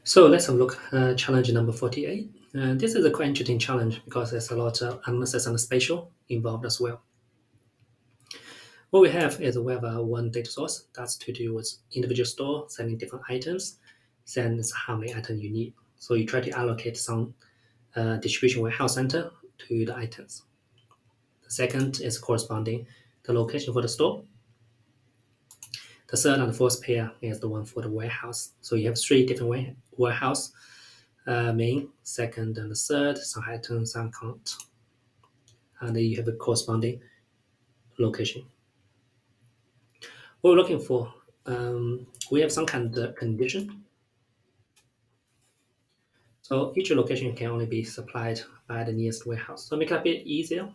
So let's have a look at challenge number 48. This is a quite interesting challenge because there's a lot of analysis and spatial involved as well. What we have is we have one data source that's to do with individual store sending different items, then it's how many items you need. So you try to allocate some distribution warehouse center to the items. The second is corresponding the location for the store. The third and the fourth pair is the one for the warehouse. So you have three different warehouse main, second, and the third, some items, some count. And then you have a corresponding location. What we're looking for, we have some kind of condition. So each location can only be supplied by the nearest warehouse. So make it a bit easier.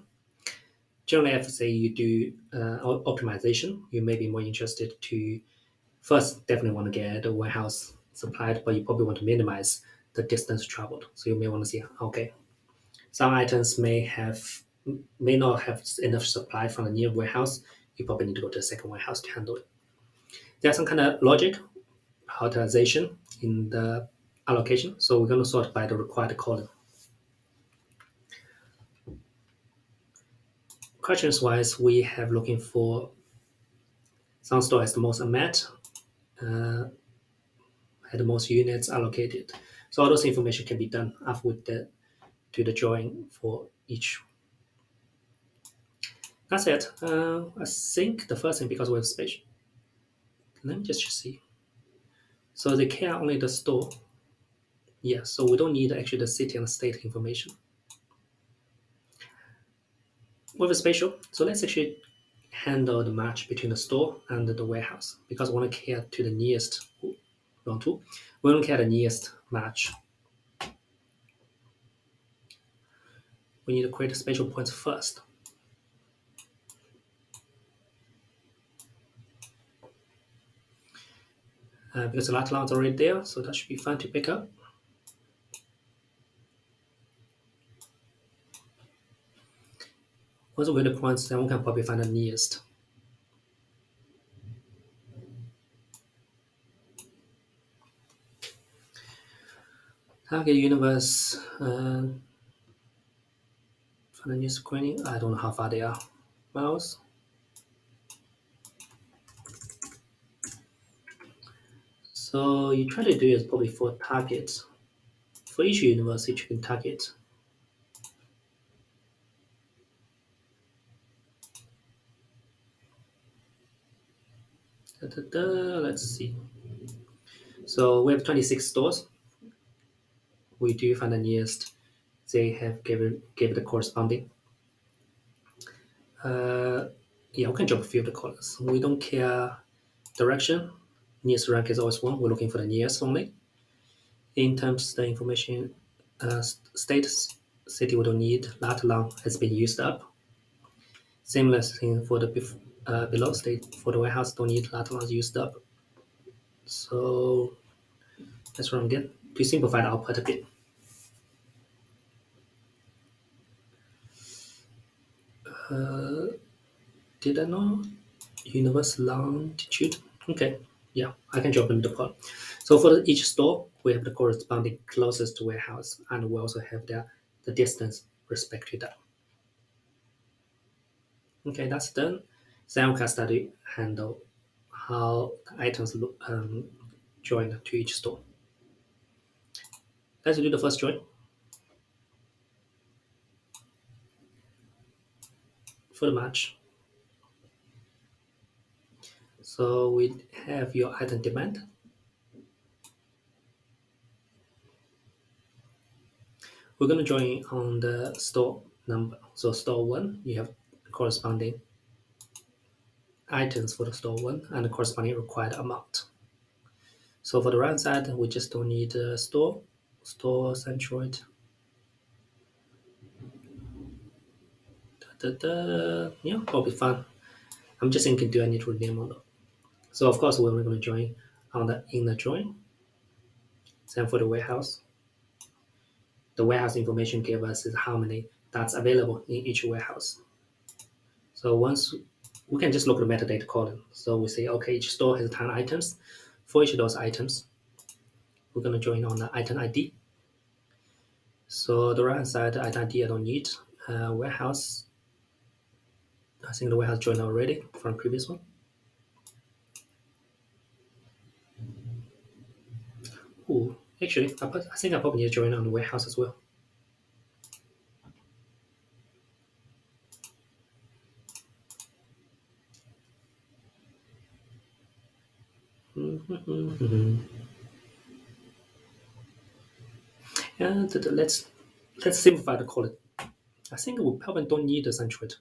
Generally, if say you do optimization, you may be more interested to first definitely want to get the warehouse supplied, but you probably want to minimize the distance traveled. So you may want to see, okay, some items may not have enough supply from the near warehouse. You probably need to go to the second warehouse to handle it. There's some kind of logic prioritization in the allocation. So we're going to sort by the required column. Questions wise, we have looking for some store has the most met, uh, had the most units allocated. So all those information can be done after to the drawing for each. That's it. I think the first thing, because we have space, let me just see. So they care only the store. Yeah, so we don't need actually the city and state information. With a spatial, so let's actually handle the match between the store and the warehouse because we want to care to the nearest wrong two. We don't care the nearest match. We need to create spatial points first. Because the lat line is already there, so that should be fine to pick up. Once we get the points, then we can probably find the nearest. Target universe, find the nearest screening. I don't know how far they are. Miles. So you try to do is probably for targets. For each universe, each can target. Let's see. So we have 26 stores. We do find the nearest. They have gave the corresponding. Uh, yeah, we can drop a few of the colors. We don't care direction. Nearest rank is always one. We're looking for the nearest only. In terms of the information, status city we don't need. Lat long has been used up. Seamless thing for the below state for the warehouse don't need lat long is used up. So let's run again to simplify the output a bit. Did I know universe longitude? Okay, yeah, I can drop in the pod. So for each store, we have the corresponding closest warehouse, and we also have the distance respect to that. Okay, that's done. Then we can start to handle how the items look, join to each store. Let's do the first join. For the match. So we have your item demand. We're going to join on the store number. So store one, you have corresponding items for the store one and the corresponding required amount. So for the right side, we just don't need store centroid. Yeah, probably fine. I'm just thinking, do I need to rename or not? So of course, we're going to join on the inner join. Then for the warehouse information gave us is how many that's available in each warehouse. So once we can just look at the metadata column. So we say, okay, each store has 10 items. For each of those items, we're going to join on the item ID. So the right hand side, the item ID I don't need. Warehouse, I think the warehouse joined already from previous one. Oh, actually, I think I probably need to join on the warehouse as well. And let's simplify the code. I think we probably don't need the centroid.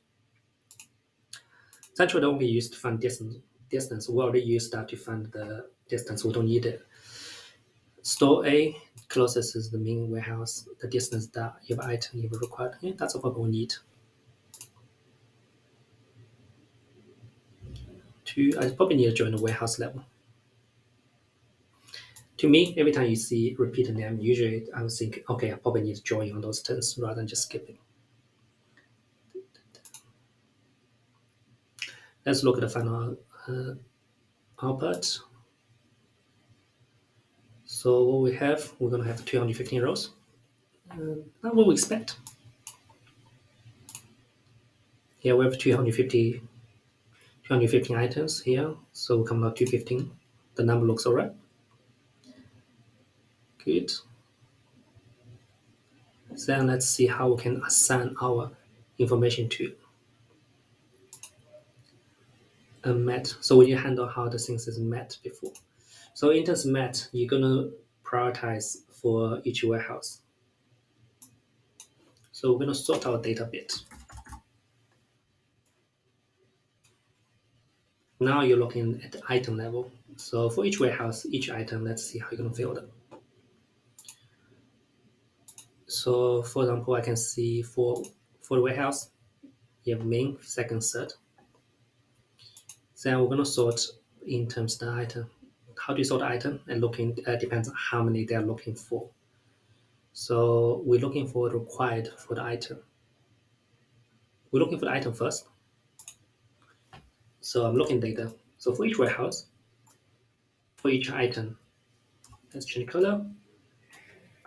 Centroid only used to find distance. Distance. We already used that to find the distance. We don't need it. Store A closest is the main warehouse. The distance that your item you required. Yeah, that's what we need. I probably need to join the warehouse level. To me, every time you see repeated name, usually I would think, okay, I probably need to join on those turns rather than just skipping. Let's look at the final output. So what we have, we're going to have 215 rows. Not what we expect. Here we have 215 items here. So we come out 215. The number looks all right. Good. Then let's see how we can assign our information to a met. So we handle how the things is met before. So in terms of met, you're gonna prioritize for each warehouse. So we're gonna sort our data bit. Now you're looking at the item level. So for each warehouse, each item, let's see how you're gonna fill them. So for example, I can see for the warehouse, you have main, second, third. Then we're gonna sort in terms of the item. How do you sort the item? And looking depends on how many they're looking for. So we're looking for the required for the item. We're looking for the item first. So I'm looking data. So for each warehouse, for each item, let's change color.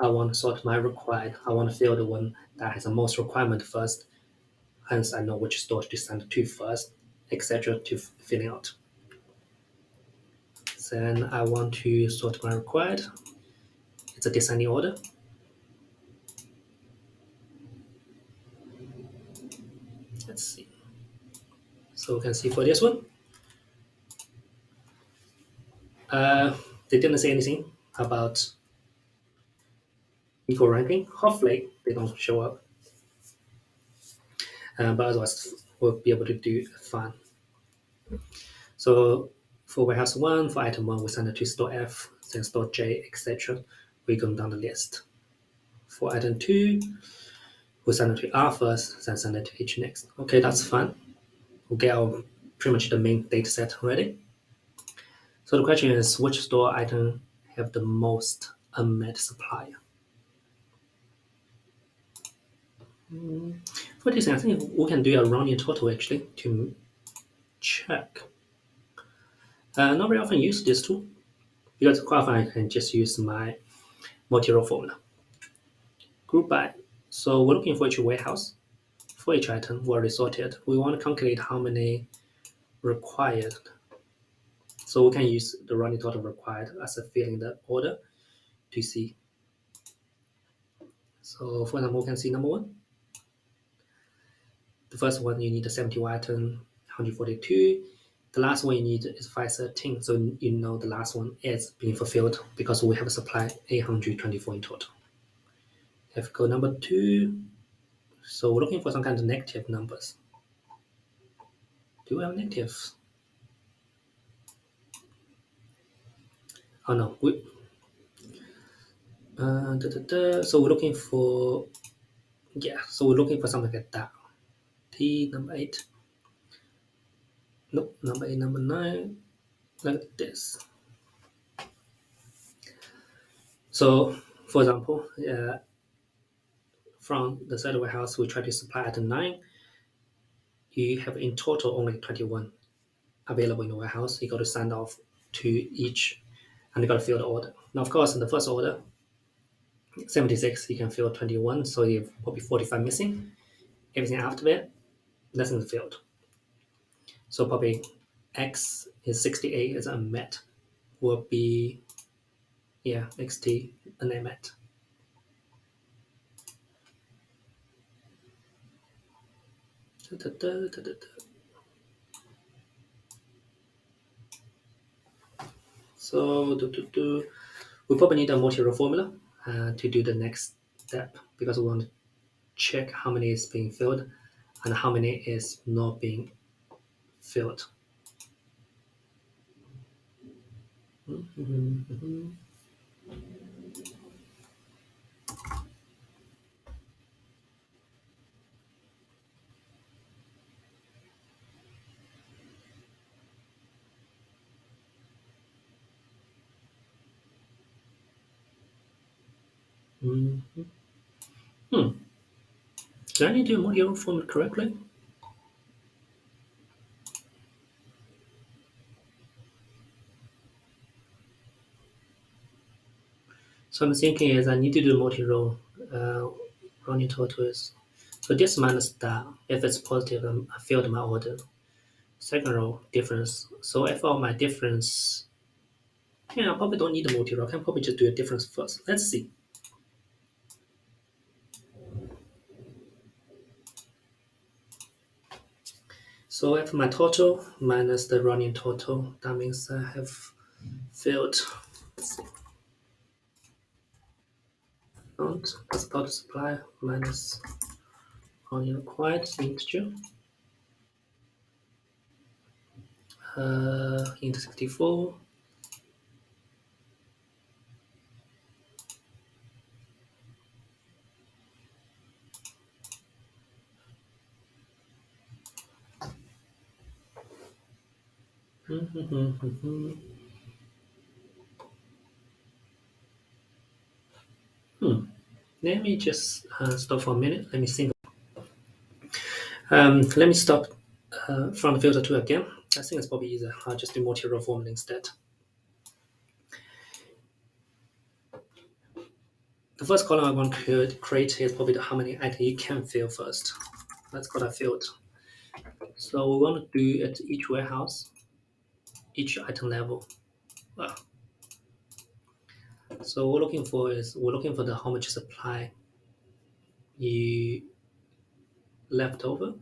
I want to sort my required. I want to fill the one that has the most requirement first. Hence, I know which store to send to first, etc. to filling out. Then I want to sort my required. It's a descending order. Let's see. So we can see for this one, they didn't say anything about equal ranking. Hopefully, they don't show up. But otherwise, we'll be able to do fine. So for warehouse 1, for item 1, we send it to store F, then store J, etc. We go down the list. For item 2, we send it to R first, then send it to H next. Okay, that's fine. We'll get our pretty much the main data set ready. So the question is, which store item have the most unmet supply? For this, I think we can do a rounding total actually to check. Not very often use this tool because quite often I can just use my multi-row formula. Group by. So we're looking for each warehouse. For each item, we already sorted. We want to calculate how many required. So we can use the running total required as a filling the order to see. So for example, we can see number 1. The first one you need a 71 item, 142. The last one you need is 513. So you know the last one is being fulfilled because we have a supply 824 in total. If we go number 2, so we're looking for some kind of negative numbers. Do we have negatives? Oh no. So we're looking for, so we're looking for something like that. T number 8. Nope, number 8, number 9, like this. So, for example, from the third warehouse, we try to supply item 9. You have in total only 21 available in the warehouse. You got to send off to each and you got to fill the order. Now, of course, in the first order, 76, you can fill 21, so you have probably 45 missing. Everything after that, nothing filled. So probably X is 68 is unmet, will be, yeah, XT unmet. So we probably need a multi-row formula to do the next step because we want to check how many is being filled and how many is not being filled. Mhm. Mhm. Hmm. Did I need to do multi-row formula correctly? So I'm thinking is I need to do multi-row running total is so this minus that if it's positive I filled my order. Second row difference. So if all my difference, yeah, I probably don't need a multi-row. I can probably just do a difference first. Let's see. So if my total minus the running total, that means I have filled. Let's see. Amount plus total supply minus running required integer into 64. Let me just stop for a minute. Let me think. Let me stop from the filter 2 again. I think it's probably easier. I'll just do multi-row formula instead. The first column I want to create is probably how many items you can fill first. That's what I filled. So we want to do at each warehouse, each item level. Well, so we're looking for the how much supply you left over.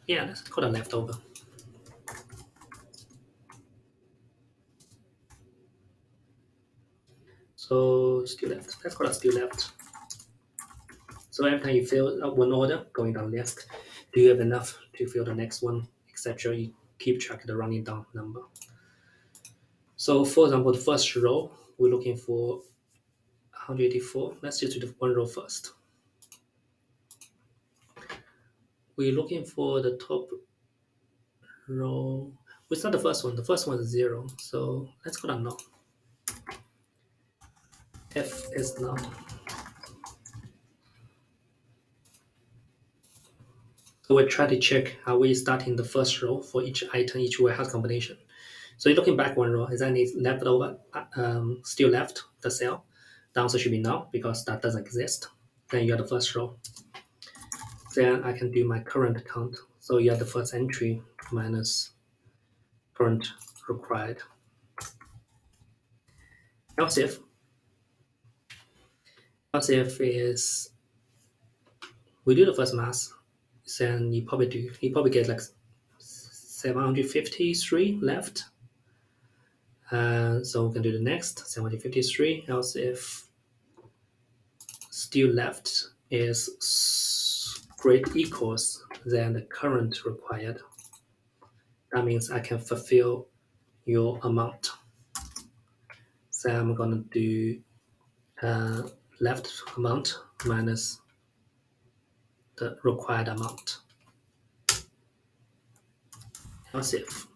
Yeah, let's call it leftover. So still left. Let's call it still left. So every time you fill up one order, going down left, do you have enough to fill the next one, etc. You keep track of the running down number. So for example, the first row, we're looking for 184. Let's just do the one row first. We're looking for the top row. We start the first one. The first one is 0. So let's go down null. F is null. So we try to check how we start in the first row for each item, each warehouse combination. So you're looking back one row, is any left over, still left the cell? The answer should be no, because that doesn't exist. Then you are the first row. Then I can do my current count. So you are the first entry minus current required. Else if is we do the first mass, then you probably get like 753 left. So we can do the next 753. Else if still left is great equals than the current required. That means I can fulfill your amount. So I'm gonna do left amount minus the required amount. Else if.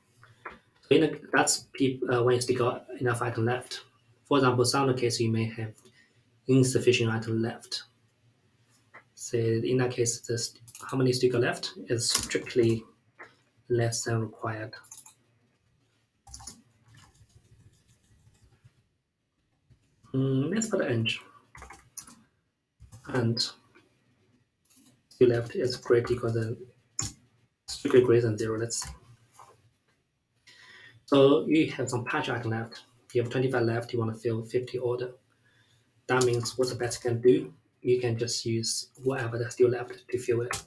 So that's when you still got enough item left. For example, some of the case you may have insufficient item left. So in that case, how many still got left is strictly less than required. Let's put an and still left is greater equal than strictly greater than 0. Let's see. So you have some patch item left. You have 25 left. You want to fill 50 order. That means what's the best you can do? You can just use whatever that's still left to fill it.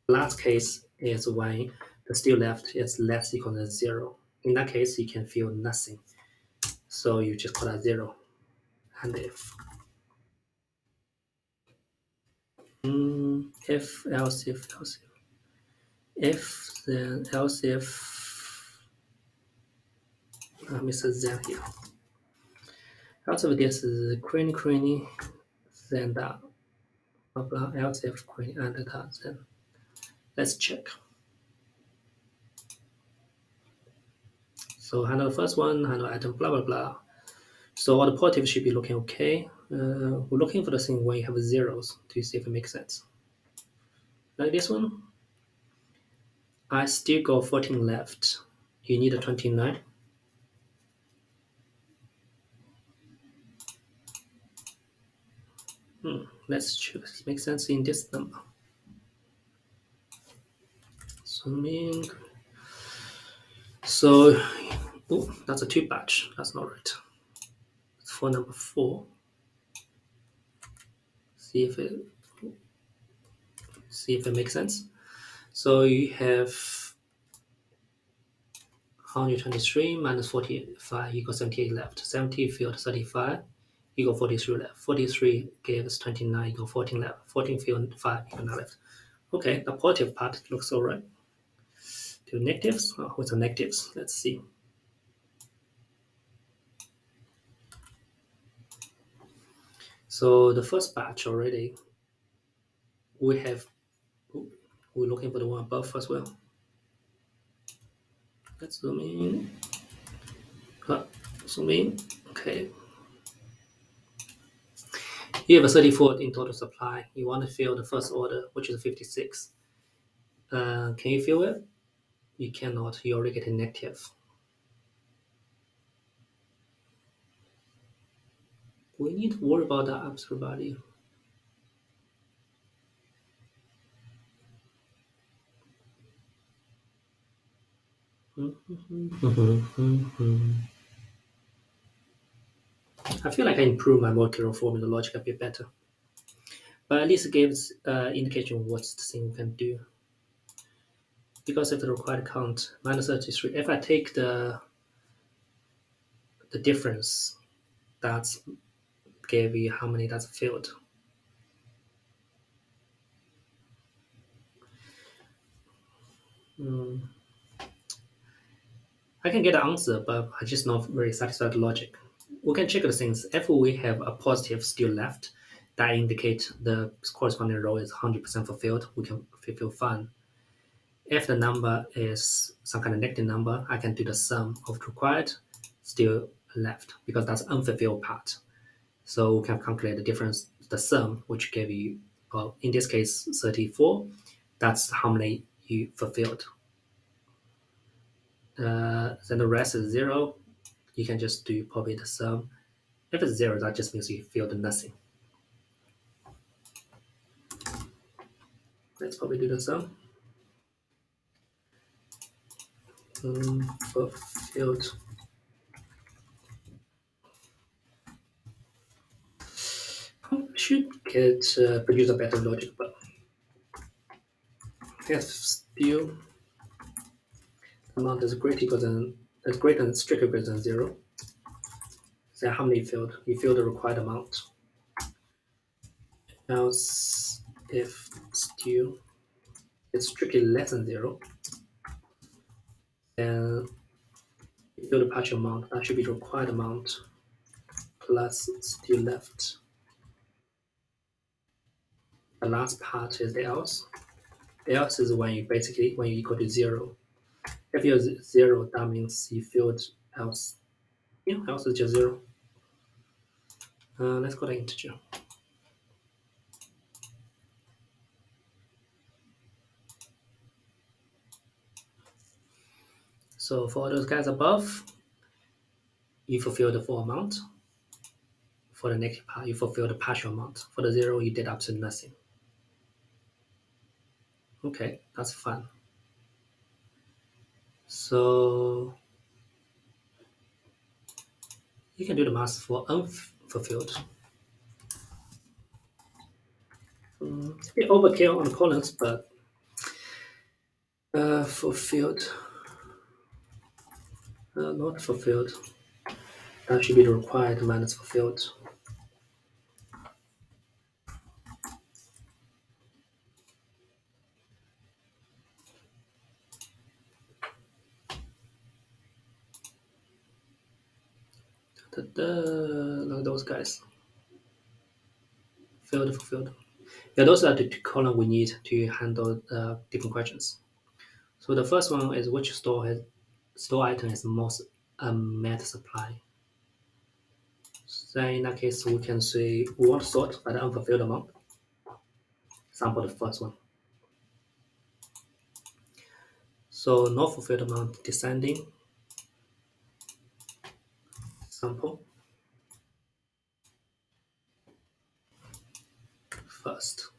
The last case is when the still left is less equal than 0. In that case, you can fill nothing. So you just call that 0. And if else if then else if Mr. Z here. Else if this is crane, then that blah blah else if crane and that, then let's check. So handle the first one, handle item blah blah blah. So all the positives should be looking okay. We're looking for the thing where you have zeros to see if it makes sense. Like this one, I still got 14 left. You need a 29. Let's choose. Makes sense in this number. Zooming. So, oh, that's a 2 batch. That's not right. For number 4, see if it makes sense. So you have 123 minus 45 equals 78 left. 70 filled 35 equal 43 left. 43 gives 29 equal 14 left. 14 filled 5 equal 9 left. Okay, the positive part looks all right. To negatives, what's the negatives? Let's see. So the first batch already, we have, we're looking for the one above as well. Let's zoom in. Zoom in. Okay. You have a 34 in total supply. You want to fill the first order, which is 56. Can you fill it? You cannot. You already get a negative. We need to worry about that absolute value. I feel like I improved my molecular formula logic a bit better. But at least it gives indication of what the thing can do. Because of the required count, minus 33, if I take the difference, that's gave you how many that's filled. I can get an answer, but I'm just not very satisfied with the logic. We can check the things. If we have a positive still left, that indicate the corresponding row is 100% fulfilled. We can fulfill fine. If the number is some kind of negative number, I can do the sum of required still left because that's unfulfilled part. So we can calculate the difference, the sum, which gave you, well, in this case, 34. That's how many you fulfilled. Then the rest is 0. You can just do probably the sum. If it's 0, that just means you filled nothing. Let's probably do the sum. Fulfilled. Should get produce a better logic, but if still amount is greater than strictly greater than 0, then how many you filled? You filled the required amount. Else, if still it's strictly less than 0, then you fill the partial amount. That should be the required amount plus still left. The last part is the else. The else is when you equal to 0. If you're 0, that means you filled else. Yeah, else is just 0. Let's call it integer. So for those guys above, you fulfill the full amount. For the negative part, you fulfill the partial amount. For the 0, you did absolutely nothing. Okay, that's fun. So you can do the math for unfulfilled. It's a bit overkill on the columns, but fulfilled, not fulfilled. That should be the required minus fulfilled. Look at those guys. Fulfilled. Yeah, those are the two columns we need to handle different questions. So the first one is which store item has most unmet supply. So in that case, we can say we want to sort by the unfulfilled amount. Sample the first one. So not fulfilled amount descending. Sample first.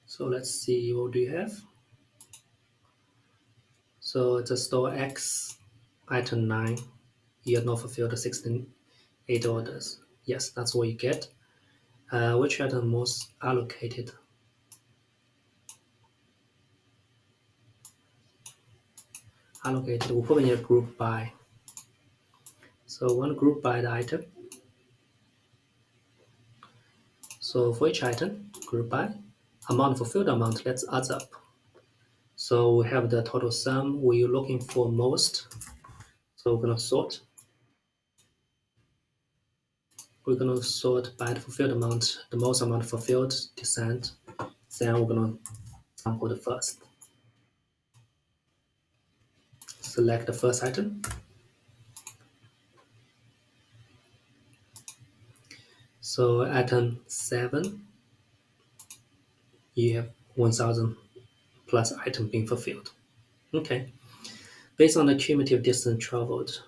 So let's see what do you have. So it's a store X item 9. You have not fulfilled the 16 8 orders. Yes, that's what you get. Which item most allocated? Allocated, we'll put in a group by. So one group by the item. So for each item, group by amount fulfilled amount, let's add up. So we have the total sum. We're looking for most. So we're going to sort. We're going to sort by the fulfilled amount, the most amount fulfilled, descent. Then we're going to sample the first. Select the first item. So item 7, you have 1000 plus item being fulfilled. Okay. Based on the cumulative distance traveled,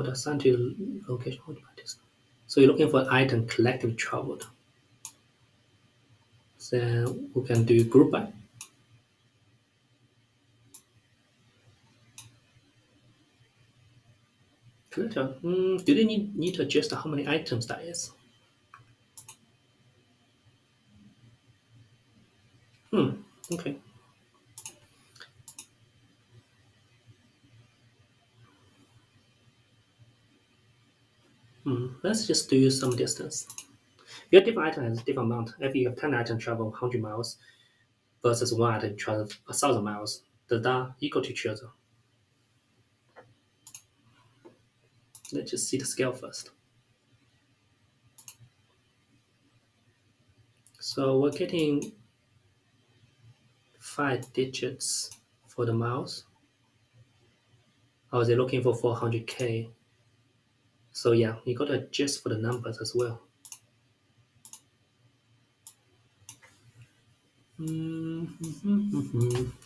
assigned to location. So you're looking for item collectively traveled. Then we can do group by. Do they need to adjust how many items that is? Okay. Let's just do some distance. Your different item has a different amount. If you have 10 items travel 100 miles versus one item travel 1,000 miles, does that equal to each other? Let's just see the scale first. So we're getting 5 digits for the miles. Or they're looking for 400K. So yeah, you got to adjust for the numbers as well.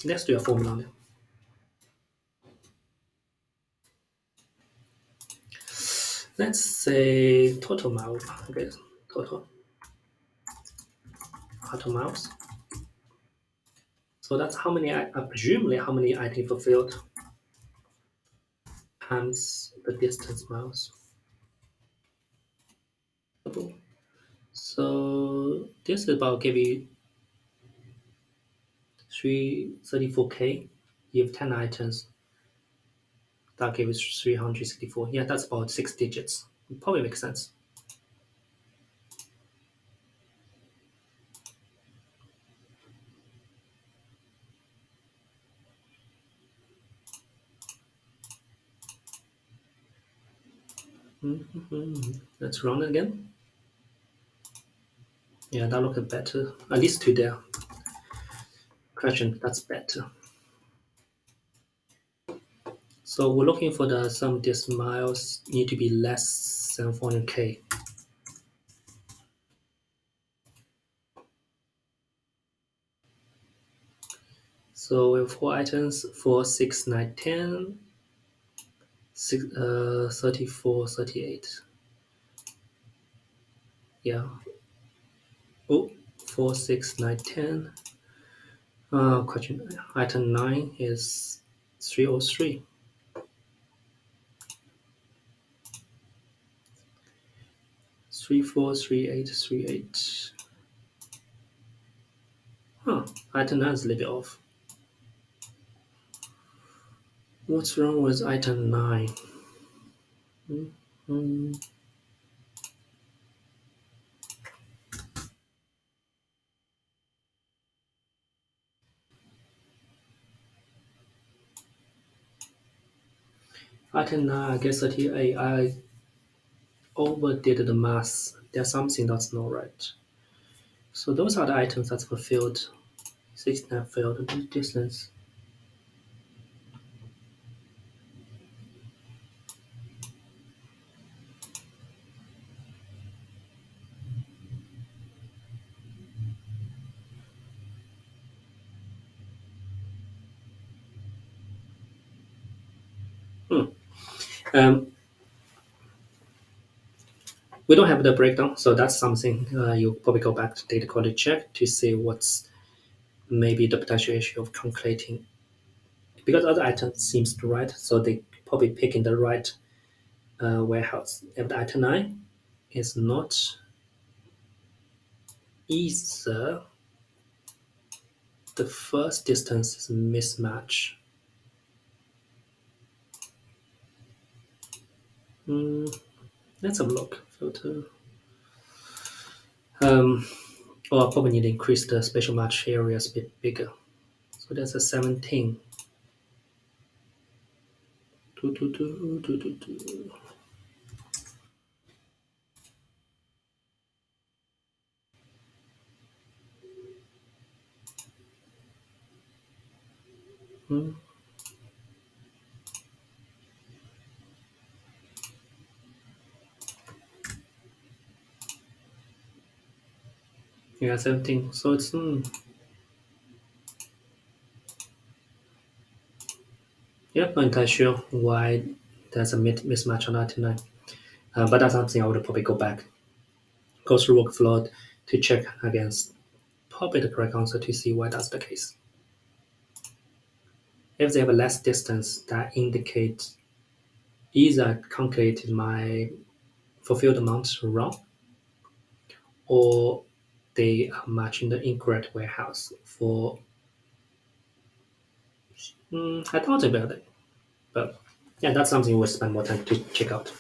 Let's do a formula now. Let's say total miles. Okay, total miles. So that's how many, presumably how many items fulfilled times the distance miles. So this is about give you 334K. You have 10 items. That gives 364. Yeah, that's about 6 digits. It probably makes sense. Let's run it again. Yeah, that looks better. At least to the question, that's better. So we're looking for the some distance miles need to be less than 400K. So we have 4 items, 4, 6, 9, 10. 34, 38. Yeah. Oh, 4, 6, 9, 10. Question item 9 is 303. 34, 38, 38. Huh, item 9 is a little bit off. What's wrong with item 9? Hmm. Item 9, I guess 38. I overdid the math. There's something that's not right. So those are the items that's fulfilled. 69 failed the distance. Hmm. Um, we don't have the breakdown, so that's something you probably go back to data quality check to see what's maybe the potential issue of calculating, because other items seems to right, so they probably picking the right warehouse. If the item 9 is not either, the first distance is a mismatch. Hmm, let's have a look. Filter. Um, or I probably need to increase the spatial match areas a bit bigger. So that's a 17. Do, do, do, do, do, do. Hmm. Yeah, 17. So it's yeah, not entirely sure why there's a mismatch on 99. But that's something I would probably go back, go through workflow to check against probably the correct answer to see why that's the case. If they have a less distance, that indicates either I calculated my fulfilled amount wrong, or they are matching the incorrect warehouse for. I thought about it, but yeah, that's something we'll spend more time to check out.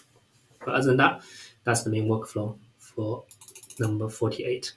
But other than that, that's the main workflow for number 48.